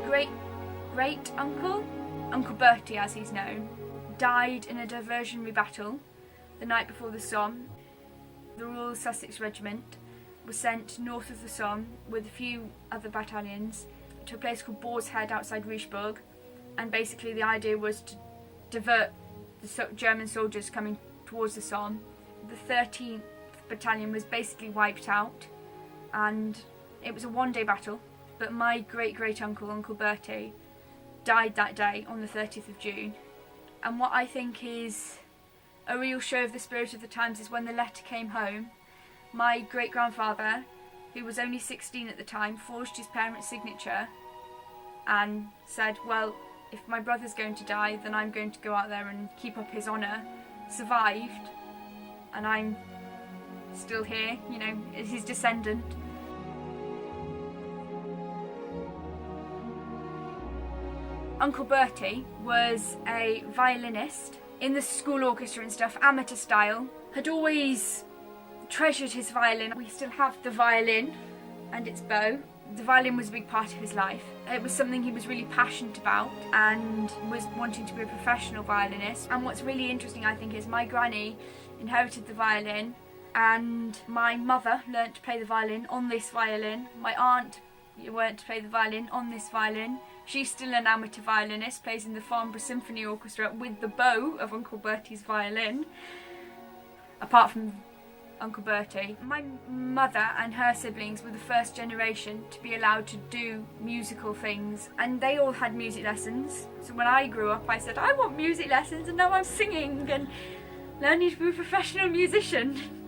great uncle, Uncle Bertie as he's known, died in a diversionary battle the night before the Somme. The Royal Sussex Regiment was sent north of the Somme with a few other battalions to a place called Boar's Head outside Richebourg, and basically the idea was to divert the German soldiers coming towards the Somme. The 13th Battalion was basically wiped out, and it was a one-day battle, but my great-great-uncle, Uncle Bertie, died that day on the 30th of June. And what I think is a real show of the spirit of the times is when the letter came home, my great-grandfather, who was only 16 at the time, forged his parents' signature and said, well, if my brother's going to die, then I'm going to go out there and keep up his honour. Survived, and I'm still here, you know, as his descendant. Uncle Bertie was a violinist in the school orchestra and stuff, amateur style, had always treasured his violin. We still have the violin and its bow. The violin was a big part of his life. It was something he was really passionate about and was wanting to be a professional violinist. And what's really interesting, I think, is my granny inherited the violin, and my mother learnt to play the violin on this violin. My aunt learnt to play the violin on this violin. She's still an amateur violinist, plays in the Farnborough Symphony Orchestra with the bow of Uncle Bertie's violin. Apart from Uncle Bertie, my mother and her siblings were the first generation to be allowed to do musical things, and they all had music lessons. So when I grew up, I said, I want music lessons, and now I'm singing and learning to be a professional musician.